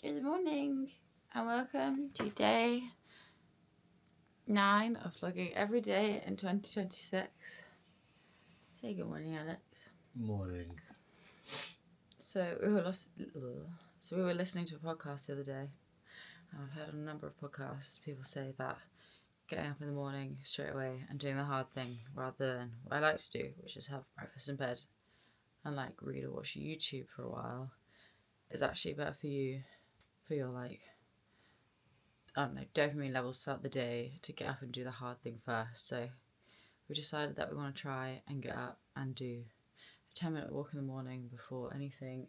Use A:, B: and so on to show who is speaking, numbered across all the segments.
A: Good morning and welcome to day 9 of vlogging every day in 2026. Say good morning, Alex.
B: Morning.
A: So we were listening to a podcast the other day. I've heard on a number of podcasts people say that getting up in the morning straight away and doing the hard thing rather than what I like to do, which is have breakfast in bed and like read or watch YouTube for a while, is actually better for you, for your dopamine levels throughout the day to get up and do the hard thing first. So we decided that we want to try and get up and do a 10-minute walk in the morning before anything.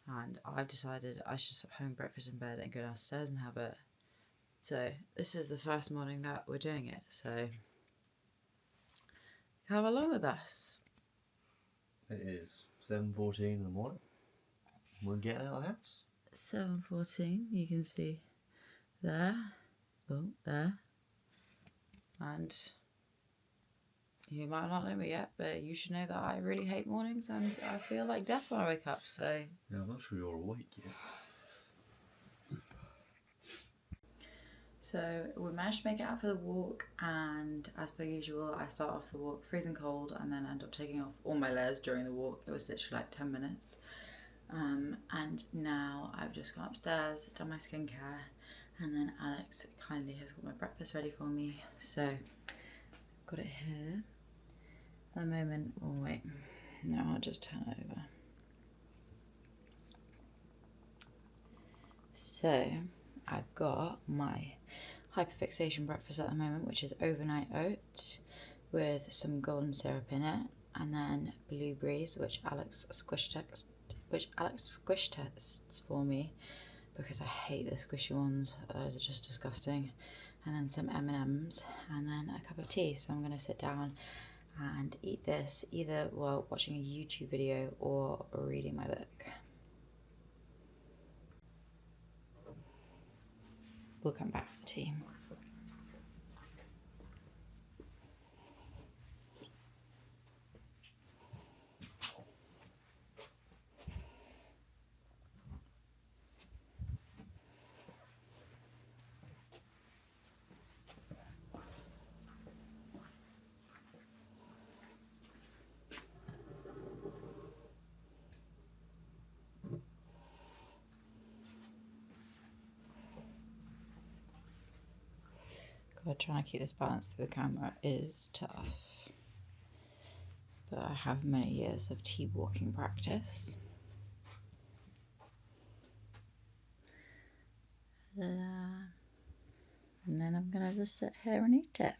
A: And I've decided I should stop having breakfast in bed and go downstairs and have it. So this is the first morning that we're doing it. So come along with us.
B: It is 7:14 in the morning. We're getting out of the house.
A: 7:14, you can see there. Oh, there. And you might not know me yet, but you should know that I really hate mornings and I feel like death when I wake up, so...
B: Yeah, I'm not sure you're awake yet.
A: So we managed to make it out for the walk, and as per usual, I start off the walk freezing cold and then end up taking off all my layers during the walk. It was literally like 10 minutes. And now I've just gone upstairs, done my skincare, and then Alex kindly has got my breakfast ready for me. So I've got it here. At the moment, oh wait, no, I'll just turn it over. So I've got my hyperfixation breakfast at the moment, which is overnight oat with some golden syrup in it, and then blueberries, which Alex squish tests for me because I hate the squishy ones. They're just disgusting. And then some M&Ms, and then a cup of tea. So I'm going to sit down and eat this either while watching a YouTube video or reading my book. We'll come back to tea. God, trying to keep this balance through the camera is tough. But I have many years of tea walking practice. And then I'm gonna just sit here and eat it.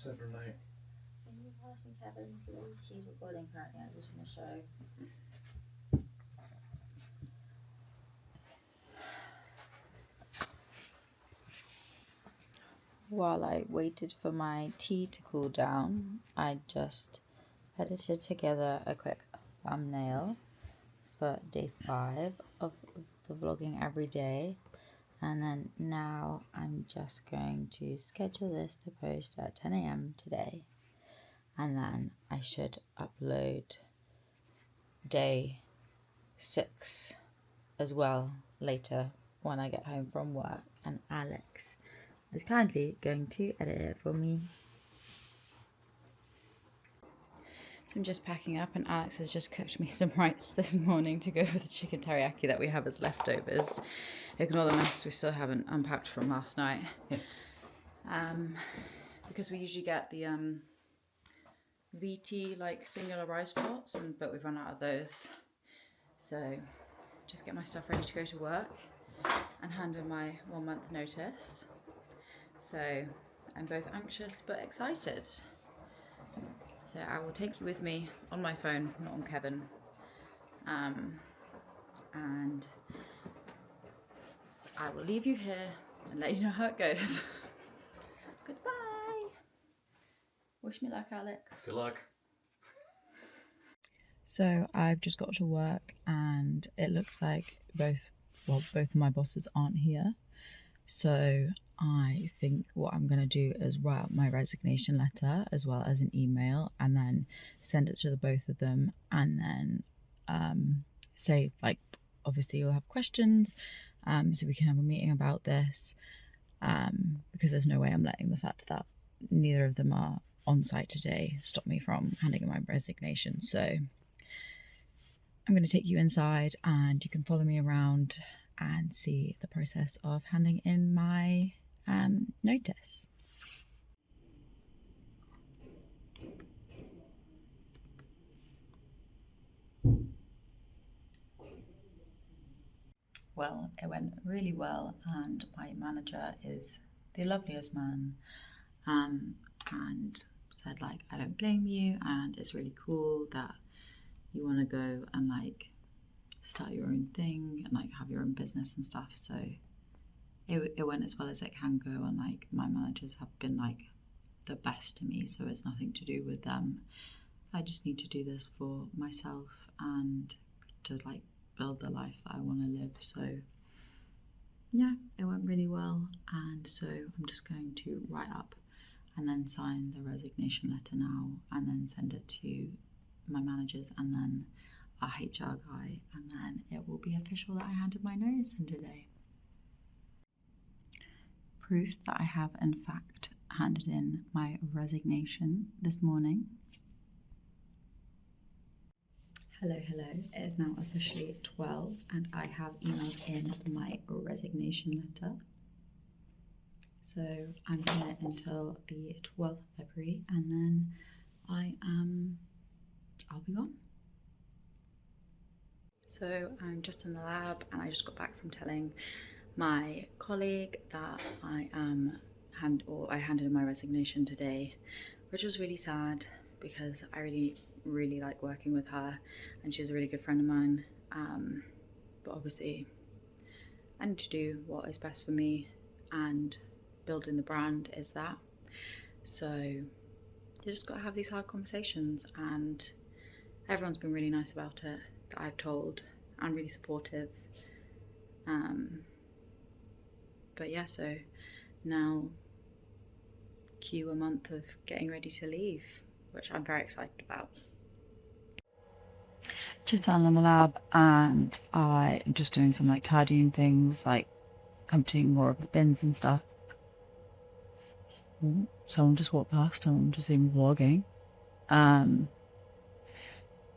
B: Saturday night.
A: Can you pass me Kevin, please? He's recording currently. I just want to show. While I waited for my tea to cool down, I just edited together a quick thumbnail for day 5 of the vlogging every day. And then now I'm just going to schedule this to post at 10 a.m. today. And then I should upload day 6 as well later when I get home from work. And Alex is kindly going to edit it for me. So I'm just packing up, and Alex has just cooked me some rice this morning to go with the chicken teriyaki that we have as leftovers. Ignore the mess we still haven't unpacked from last night. Because we usually get the VT like singular rice pots, but we've run out of those. So just get my stuff ready to go to work and hand in my 1 month notice. So I'm both anxious but excited. So I will take you with me on my phone, not on Kevin. And I will leave you here and let you know how it goes. Goodbye. Wish me luck, Alex.
B: Good luck.
A: So I've just got to work, and it looks like both of my bosses aren't here. So I think what I'm going to do is write up my resignation letter as well as an email, and then send it to the both of them, and then say, like, obviously you'll have questions, so we can have a meeting about this, because there's no way I'm letting the fact that neither of them are on site today stop me from handing in my resignation. So I'm going to take you inside, and you can follow me around and see the process of handing in my notice. Well, it went really well, and my manager is the loveliest man, and said, like, I don't blame you, and it's really cool that you want to go and like start your own thing and like have your own business and stuff. So it went as well as it can go, and like my managers have been like the best to me, so it's nothing to do with them. I just need to do this for myself and to like build the life that I want to live. So yeah, it went really well, and so I'm just going to write up and then sign the resignation letter now, and then send it to my managers and then our HR guy, and then it will be official that I handed my notice in today. Proof that I have in fact handed in my resignation this morning. Hello. It is now officially 12 and I have emailed in my resignation letter. So I'm here until the 12th of February and then I'll be gone. So I'm just in the lab and I just got back from telling my colleague that I handed in my resignation today, which was really sad because I really like working with her and she's a really good friend of mine. But obviously I need to do what is best for me, and building the brand is that. So you just got to have these hard conversations, and everyone's been really nice about it that I've told and really supportive. But yeah, so now cue a month of getting ready to leave, which I'm very excited about. Just down in the lab and I'm just doing some like tidying things, like emptying more of the bins and stuff. Someone just walked past and I'm just even vlogging. I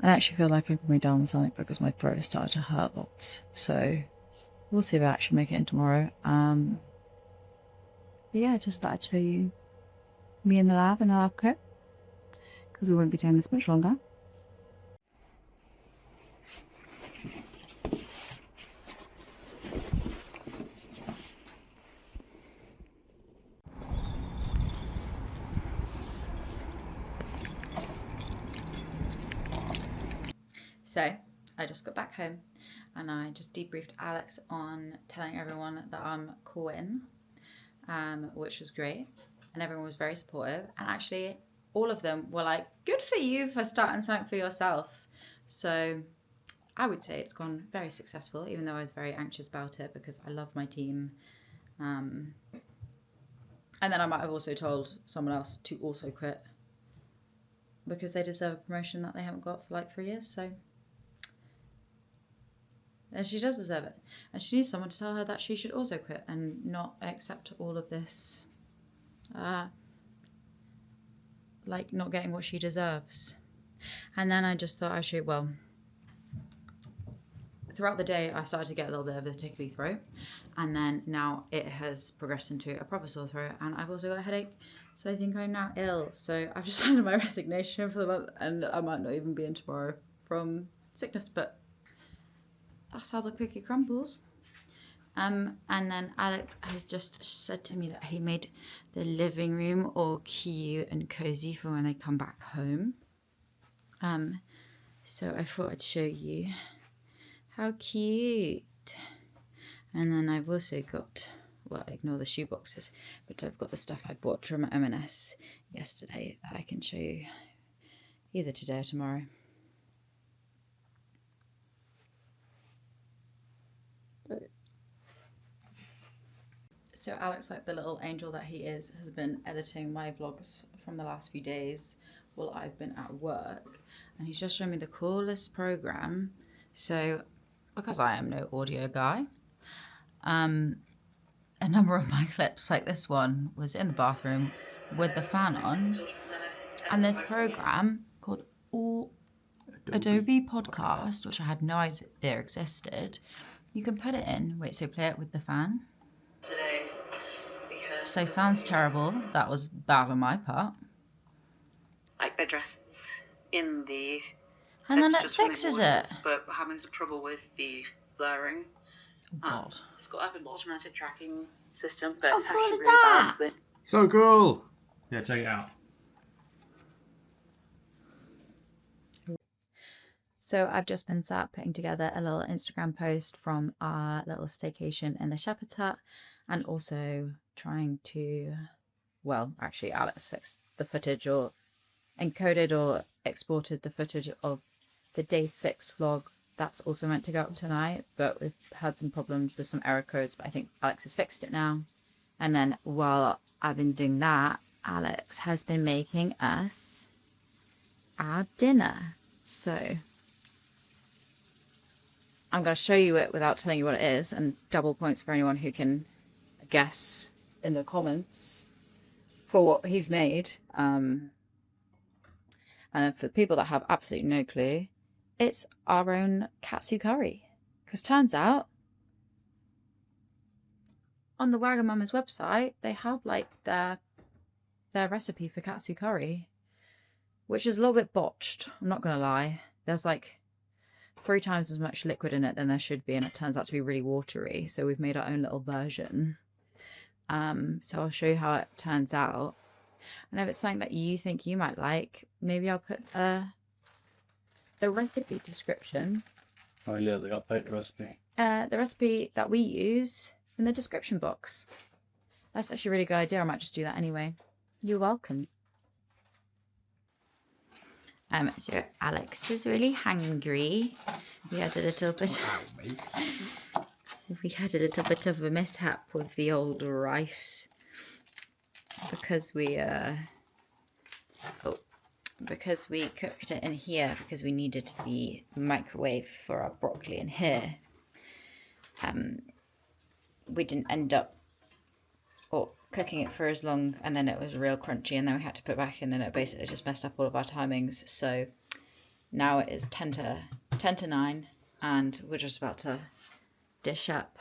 A: actually feel like I'm going down with something because my throat has started to hurt lots. So we'll see if I actually make it in tomorrow. But yeah, just thought I'd show you me in the lab in a lab coat because we won't be doing this much longer. So I just got back home and I just debriefed Alex on telling everyone that I'm quitting, which was great. And everyone was very supportive. And actually, all of them were like, good for you for starting something for yourself. So I would say it's gone very successful, even though I was very anxious about it because I love my team. And then I might have also told someone else to also quit because they deserve a promotion that they haven't got for like 3 years. So, and she does deserve it. And she needs someone to tell her that she should also quit and not accept all of this, like not getting what she deserves. And then I just thought I should, well, throughout the day I started to get a little bit of a tickly throat, and then now it has progressed into a proper sore throat, and I've also got a headache, so I think I'm now ill. So I've just handed my resignation for the month and I might not even be in tomorrow from sickness, but that's how the cookie crumbles. And then Alex has just said to me that he made the living room all cute and cozy for when I come back home. So I thought I'd show you. How cute. And then I've also got, well, ignore the shoe boxes, but I've got the stuff I bought from M&S yesterday that I can show you either today or tomorrow. So Alex, like the little angel that he is, has been editing my vlogs from the last few days while I've been at work, and he's just shown me the coolest program. So because I am no audio guy, a number of my clips, like this one, was in the bathroom with the fan on, and this program called Adobe Podcast, which I had no idea existed, you can put it in. Wait, so play it with the fan. Today, because so sounds terrible. That was bad on my part. Like addressed in the and then it fixes it. But we're having some trouble with the blurring. Oh God. It's got like an automatic tracking system, but it's actually really bad.
B: So cool. Yeah, check it out.
A: So I've just been sat putting together a little Instagram post from our little staycation in the shepherd's hut, and also trying to, well, actually Alex fixed the footage or encoded or exported the footage of the day 6 vlog. That's also meant to go up tonight, but we've had some problems with some error codes, but I think Alex has fixed it now. And then while I've been doing that, Alex has been making us our dinner. So I'm going to show you it without telling you what it is, and double points for anyone who can guess in the comments for what he's made. And then for the people that have absolutely no clue, it's our own katsu curry. Because turns out on the Wagamama's website, they have like their recipe for katsu curry, which is a little bit botched. I'm not going to lie. There's like 3 times as much liquid in it than there should be, and it turns out to be really watery. So we've made our own little version. So I'll show you how it turns out. And if it's something that you think you might like, maybe I'll put the recipe description.
B: Oh yeah, they got the recipe.
A: The recipe that we use in the description box. That's actually a really good idea. I might just do that anyway. You're welcome. So Alex is really hungry. We had a little bit. We had a little bit of a mishap with the old rice because we cooked it in here because we needed the microwave for our broccoli in here. We didn't end up cooking it for as long, and then it was real crunchy, and then we had to put it back in, and it basically just messed up all of our timings. So now it is 10 to 9, and we're just about to dish up.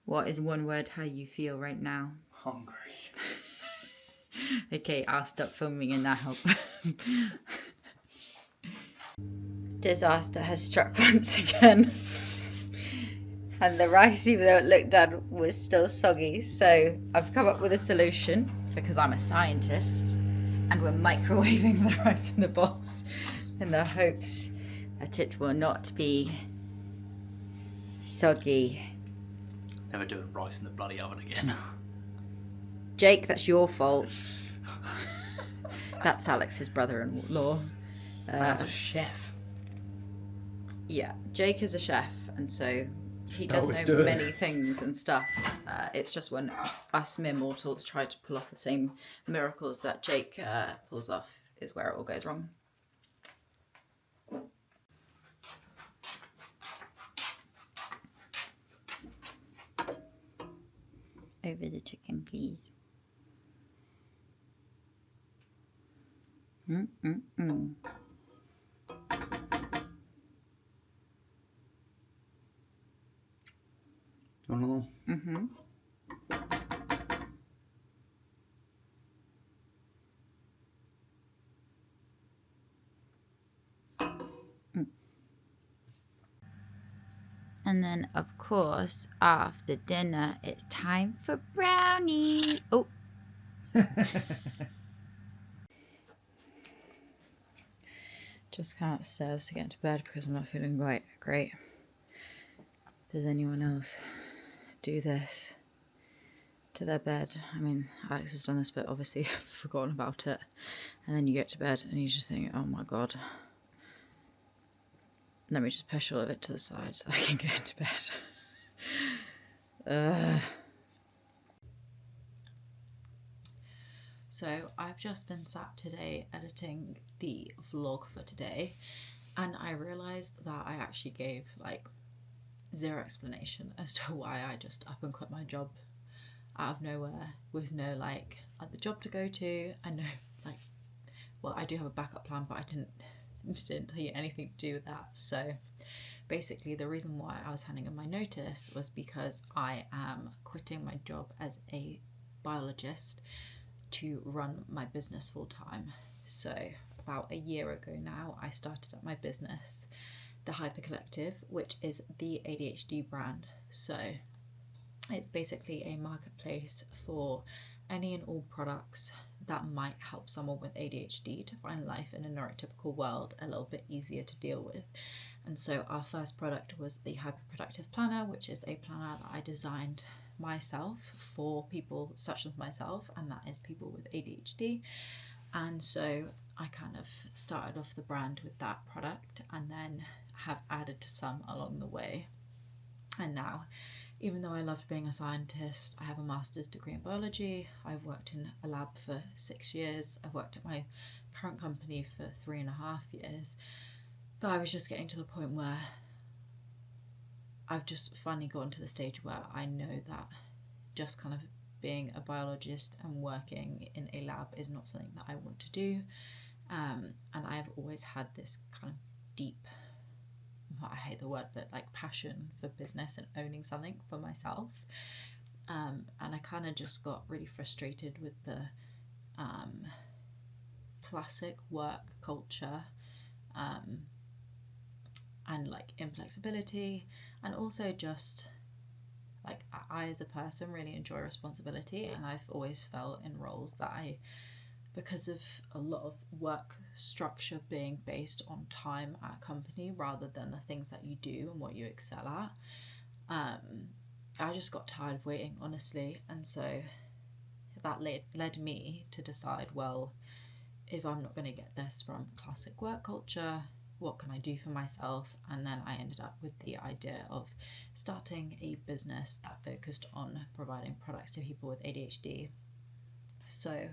A: What is one word how you feel right now?
B: Hungry.
A: Okay, I'll stop filming and now. Disaster has struck once again. And the rice, even though it looked done, was still soggy. So I've come up with a solution because I'm a scientist, and we're microwaving the rice in the bowls in the hopes that it will not be soggy.
B: Never doing rice in the bloody oven again.
A: Jake, that's your fault. That's Alex's brother-in-law.
B: That's a chef.
A: Yeah, Jake is a chef, and so he does know many things and stuff. It's just when us mere mortals try to pull off the same miracles that Jake pulls off is where it all goes wrong. Over the chicken, please. Mm-mm-mm. Mm-hmm. And then, of course, after dinner, it's time for brownie. Oh. Just come upstairs to get into bed because I'm not feeling quite great. Does anyone else do this to their bed? I mean, Alex has done this, but obviously forgotten about it. And then you get to bed and you just think, oh my god. Let me just push all of it to the side so I can get into bed. So I've just been sat today editing the vlog for today, and I realised that I actually gave like zero explanation as to why I just up and quit my job out of nowhere with no like other job to go to, and no like, well, I do have a backup plan, but I didn't tell you anything to do with that. So basically the reason why I was handing in my notice was because I am quitting my job as a biologist to run my business full time. So about a year ago now, I started up my business, the Hyper Collective, which is the ADHD brand. So it's basically a marketplace for any and all products that might help someone with ADHD to find life in a neurotypical world a little bit easier to deal with. And so our first product was the Hyperproductive Planner, which is a planner that I designed myself for people such as myself, and that is people with ADHD. And so I kind of started off the brand with that product and then have added to some along the way. And now, even though I loved being a scientist, I have a master's degree in biology. I've worked in a lab for 6 years. I've worked at my current company for 3.5 years. But I was just getting to the point where I've just finally gotten to the stage where I know that just kind of being a biologist and working in a lab is not something that I want to do. And I've always had this kind of deep, I hate the word, but like passion for business and owning something for myself. And I kind of just got really frustrated with the classic work culture and like inflexibility, and also just like I as a person really enjoy responsibility, and I've always felt in roles that because of a lot of work structure being based on time at a company rather than the things that you do and what you excel at, I just got tired of waiting, honestly. And so that led me to decide, well, if I'm not going to get this from classic work culture, what can I do for myself? And then I ended up with the idea of starting a business that focused on providing products to people with ADHD. So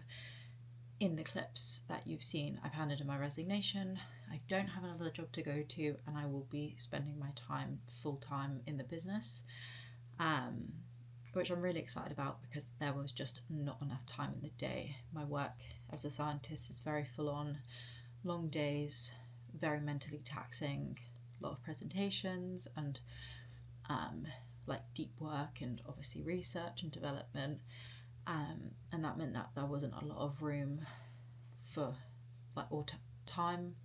A: in the clips that you've seen, I've handed in my resignation. I don't have another job to go to, and I will be spending my time full-time in the business, which I'm really excited about because there was just not enough time in the day. My work as a scientist is very full-on, long days, very mentally taxing, a lot of presentations and like deep work and obviously research and development, and that meant that there wasn't a lot of room for like time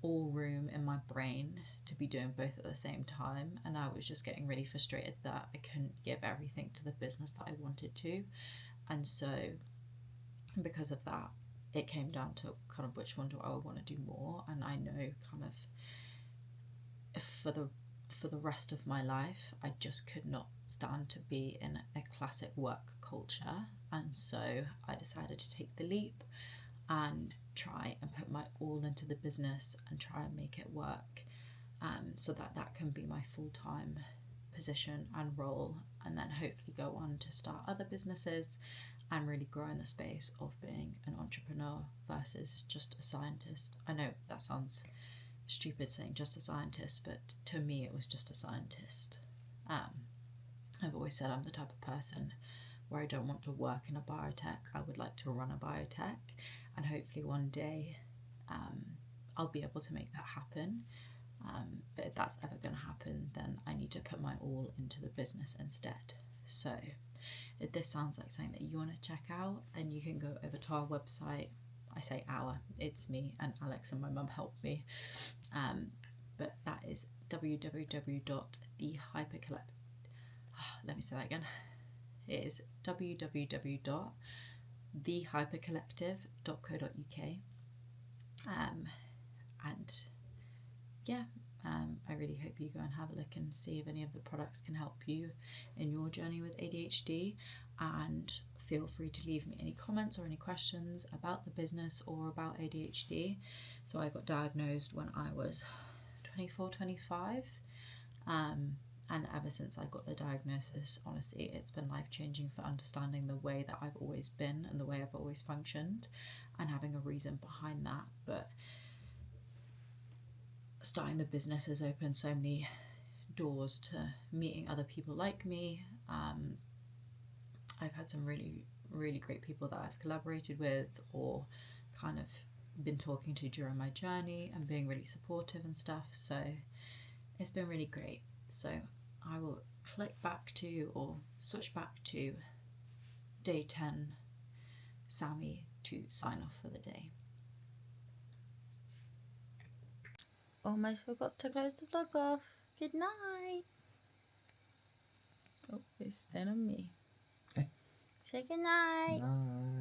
A: or room in my brain to be doing both at the same time. And I was just getting really frustrated that I couldn't give everything to the business that I wanted to. And so because of that, it came down to kind of which one do I want to do more. And I know kind of for the rest of my life, I just could not stand to be in a classic work culture. And so I decided to take the leap and try and put my all into the business and try and make it work, so that can be my full-time position and role, and then hopefully go on to start other businesses and really grow in the space of being an entrepreneur versus just a scientist. I know that sounds stupid saying just a scientist, but to me it was just a scientist. I've always said I'm the type of person where I don't want to work in a biotech. I would like to run a biotech, and hopefully one day I'll be able to make that happen. But if that's ever going to happen, then I need to put my all into the business instead. So if this sounds like something that you want to check out, then you can go over to our website. I say our, it's me and Alex and my mum helped me. But that is www.thehypercollective. Let me say that again. It is www.thehypercollective.co.uk. And yeah, I really hope you go and have a look and see if any of the products can help you in your journey with ADHD. And feel free to leave me any comments or any questions about the business or about ADHD. So I got diagnosed when I was 24, 25. And ever since I got the diagnosis, honestly, it's been life-changing for understanding the way that I've always been and the way I've always functioned, and having a reason behind that. But starting the business has opened so many doors to meeting other people like me. I've had some really, really great people that I've collaborated with or kind of been talking to during my journey and being really supportive and stuff. So it's been really great. So I will click back to or switch back to day 10, Sammy, to sign off for the day. Almost forgot to close the vlog off. Good night. Oh, it's staying on me. Say good night.
B: No.